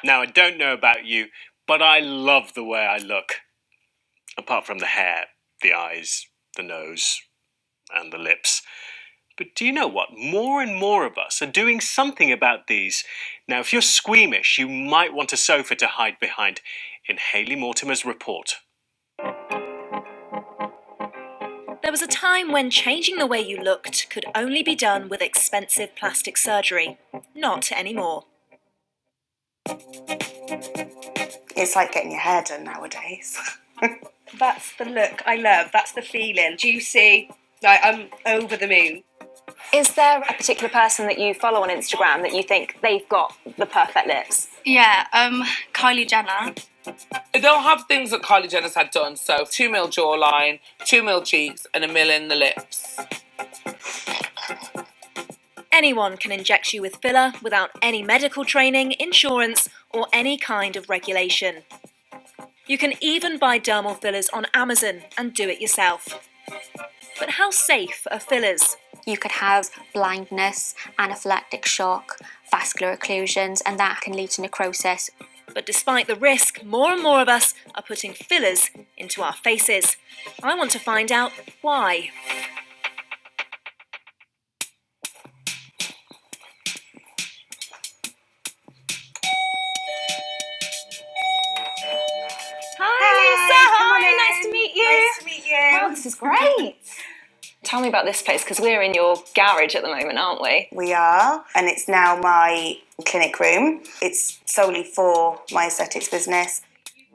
Now, I don't know about you, but I love the way I look. Apart from the hair, the eyes, the nose, and the lips. But do you know what? More and more of us are doing something about these. Now, if you're squeamish, you might want a sofa to hide behind in Hayley Mortimer's report. There was a time when changing the way you looked could only be done with expensive plastic surgery. Not anymore. It's like getting your hair done nowadays. That's the look I love. That's the feeling. Juicy. Like, I'm over the moon. Is there a particular person that you follow on Instagram that you think they've got the perfect lips? Yeah, Kylie Jenner. They'll have things that Kylie Jenner's had done, so 2 mil jawline, 2 mil cheeks, and 1 mil in the lips. Anyone can inject you with filler without any medical training, insurance, or any kind of regulation. You can even buy dermal fillers on Amazon and do it yourself. But how safe are fillers? You could have blindness, anaphylactic shock, vascular occlusions, and that can lead to necrosis. But despite the risk, more and more of us are putting fillers into our faces. I want to find out why. Hi, Nice to meet you. Nice to meet you. Wow, this is great. Tell me about this place, because we're in your garage at the moment, aren't we? We are, and it's now my clinic room. It's solely for my aesthetics business.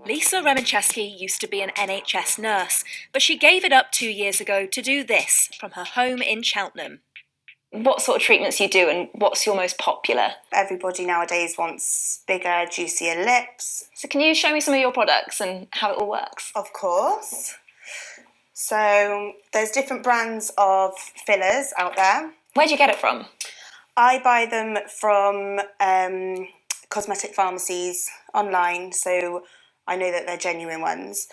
Lisa Remencheski used to be an NHS nurse, but she gave it up 2 years ago to do this from her home in Cheltenham. What sort of treatments do you do, and what's your most popular? Everybody nowadays wants bigger, juicier lips. So can you show me some of your products and how it all works? Of course. So there's different brands of fillers out there. Where do you get it from? I buy them from cosmetic pharmacies online, so I know that they're genuine ones.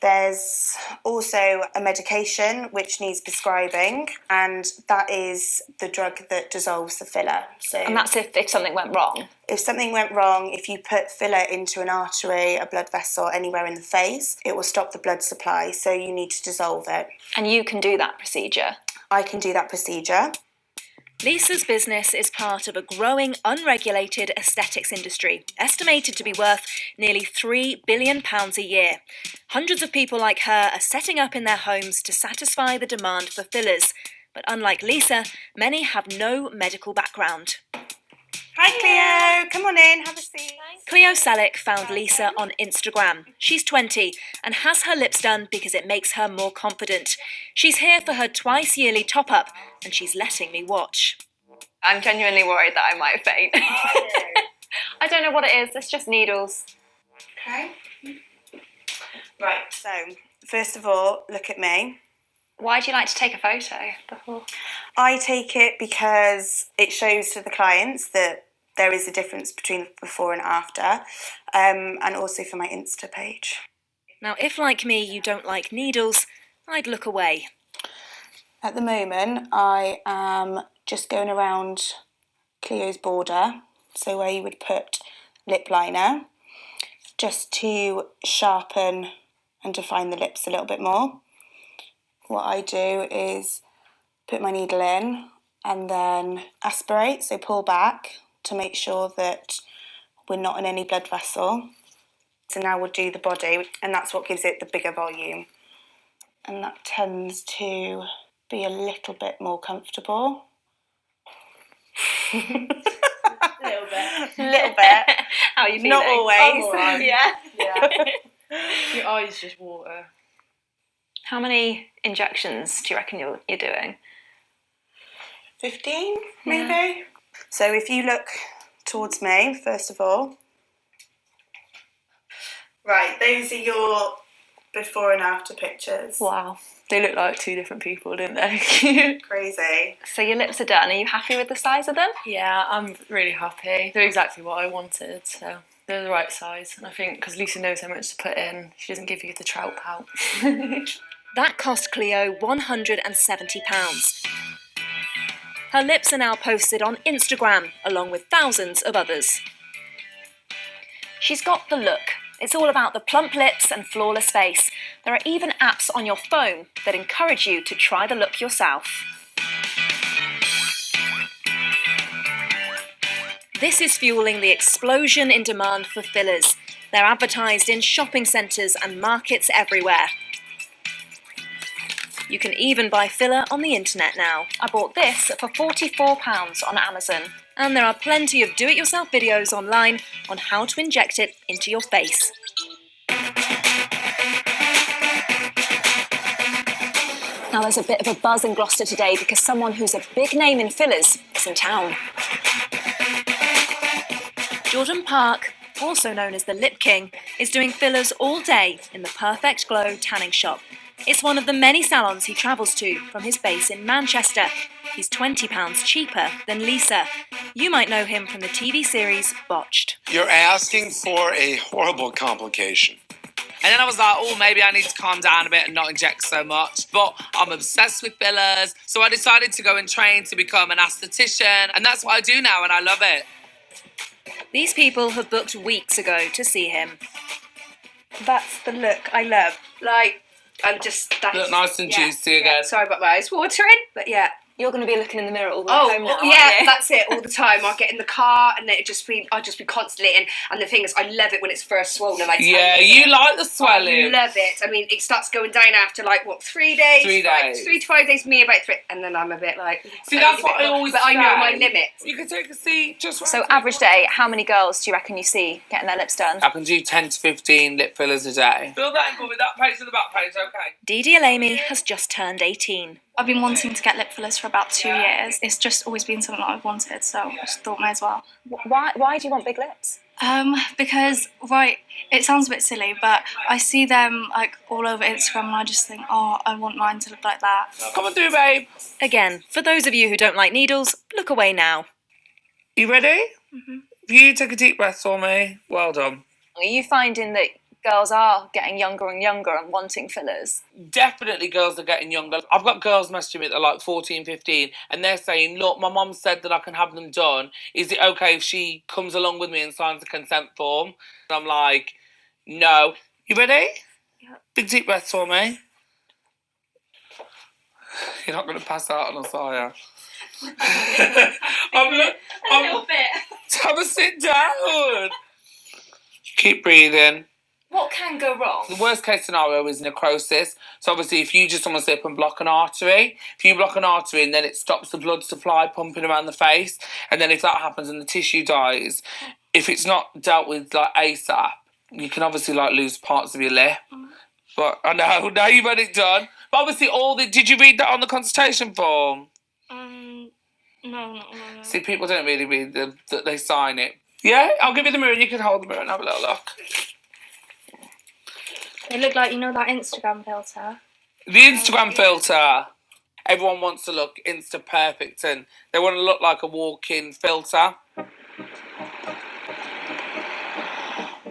There's also a medication which needs prescribing, and that is the drug that dissolves the filler. So, And that's if something went wrong? if something went wrong, if you put filler into an artery, a blood vessel, anywhere in the face, it will stop the blood supply, so you need to dissolve it. And you can do that procedure? I can do that procedure. Lisa's business is part of a growing, unregulated aesthetics industry, estimated to be worth nearly £3 billion a year. Hundreds of people like her are setting up in their homes to satisfy the demand for fillers. But unlike Lisa, many have no medical background. Hi Cleo, come on in, have a seat. Cleo Salick found Lisa on Instagram. She's 20 and has her lips done because it makes her more confident. She's here for her twice yearly top-up and she's letting me watch. I'm genuinely worried that I might faint. I don't know what it is, it's just needles. Okay. Right, so first of all, look at me. Why do you like to take a photo before? I take it because it shows to the clients that there is a difference between before and after, and also for my Insta page. Now, if like me you don't like needles, I'd look away. At the moment, I am just going around Cleo's border, so where you would put lip liner, just to sharpen and define the lips a little bit more. What I do is put my needle in and then aspirate, so pull back to make sure that we're not in any blood vessel. So now we'll do the body, and that's what gives it the bigger volume. And that tends to be a little bit more comfortable. A little bit. Little bit. How are you feeling? Not always. I'm all right. Yeah. Your eyes just water. How many injections do you reckon you're doing? 15, maybe. Yeah. So if you look towards me, first of all. Right, those are your before and after pictures. Wow. They look like two different people, didn't they? Crazy. So your lips are done. Are you happy with the size of them? Yeah, I'm really happy. They're exactly what I wanted, so they're the right size. And I think because Lisa knows how much to put in, she doesn't give you the trout pout. That cost Cleo £170. Her lips are now posted on Instagram, along with thousands of others. She's got the look. It's all about the plump lips and flawless face. There are even apps on your phone that encourage you to try the look yourself. This is fueling the explosion in demand for fillers. They're advertised in shopping centres and markets everywhere. You can even buy filler on the internet now. I bought this for £44 on Amazon. And there are plenty of do-it-yourself videos online on how to inject it into your face. Now there's a bit of a buzz in Gloucester today because someone who's a big name in fillers is in town. Jordan Park, also known as the Lip King, is doing fillers all day in the Perfect Glow tanning shop. It's one of the many salons he travels to from his base in Manchester. He's £20 cheaper than Lisa. You might know him from the TV series Botched. You're asking for a horrible complication. And then I was like, oh, maybe I need to calm down a bit and not inject so much. But I'm obsessed with fillers. So I decided to go and train to become an esthetician. And that's what I do now, and I love it. These people have booked weeks ago to see him. That's the look I love. Like, I'm just... Look nice and juicy again. Sorry about my eyes watering, but yeah. You're going to be looking in the mirror all the way home now, aren't yeah, you? that's it, all the time. I'll get in the car and I'll just be constantly in. And the thing is, I love it when it's first swollen. Yeah, you like the swelling. I love it. I mean, it starts going down after 3 days? 3 days. 3 to 5 days, me about 3. And then I'm a bit like... See, that's what I always say. But I know my limits. You can take a seat just right. So average day, how many girls do you reckon you see getting their lips done? I can do 10 to 15 lip fillers a day. Fill that in with that page and the back page, okay? Didi Alamy has just turned 18. I've been wanting to get lip fillers for about 2 years. It's just always been something that I've wanted, so I just thought may as well. Why do you want big lips? Because, it sounds a bit silly, but I see them all over Instagram and I just think, oh, I want mine to look like that. Come on through, babe. Again, for those of you who don't like needles, look away now. You ready? Mm-hmm. If you take a deep breath for me, well done. Are you finding that girls are getting younger and younger and wanting fillers? Definitely girls are getting younger. I've got girls messaging me that are 14, 15, and they're saying, look, my mum said that I can have them done. Is it okay if she comes along with me and signs a consent form? And I'm like, no. You ready? Yeah. Big deep breath for me. You're not going to pass out on us, are you? A little bit. Have a sit down. Keep breathing. What can go wrong? The worst case scenario is necrosis. So obviously if you just want to slip and block an artery, if you block an artery and then it stops the blood supply pumping around the face, and then if that happens and the tissue dies, if it's not dealt with ASAP, you can obviously lose parts of your lip. But I know, now you've had it done. But obviously did you read that on the consultation form? No. See, people don't really read that they sign it. Yeah, I'll give you the mirror and you can hold the mirror and have a little look. They look like, that Instagram filter. The Instagram filter. Everyone wants to look Insta perfect and they want to look like a walk-in filter.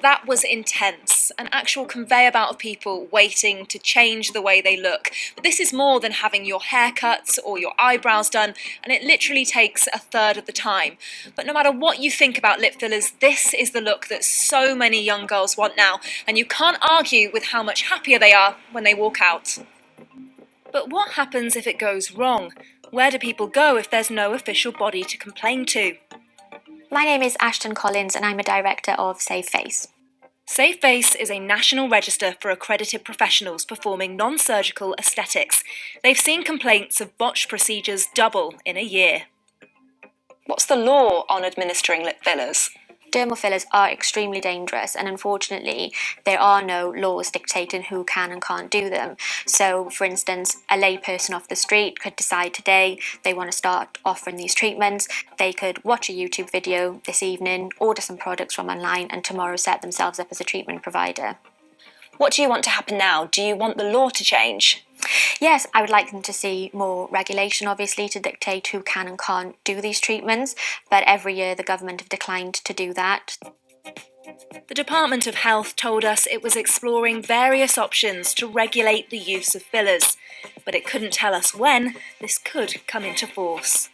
That was intense, an actual conveyor belt of people waiting to change the way they look. But this is more than having your hair cut or your eyebrows done, and it literally takes a third of the time. But no matter what you think about lip fillers, this is the look that so many young girls want now, and you can't argue with how much happier they are when they walk out. But what happens if it goes wrong? Where do people go if there's no official body to complain to? My name is Ashton Collins and I'm a director of Save Face. Save Face is a national register for accredited professionals performing non-surgical aesthetics. They've seen complaints of botched procedures double in a year. What's the law on administering lip fillers? Dermal fillers are extremely dangerous and unfortunately there are no laws dictating who can and can't do them. So for instance, a lay person off the street could decide today they want to start offering these treatments. They could watch a YouTube video this evening, order some products from online and tomorrow set themselves up as a treatment provider. What do you want to happen now? Do you want the law to change? Yes, I would like them to see more regulation, obviously, to dictate who can and can't do these treatments, but every year the government have declined to do that. The Department of Health told us it was exploring various options to regulate the use of fillers, but it couldn't tell us when this could come into force.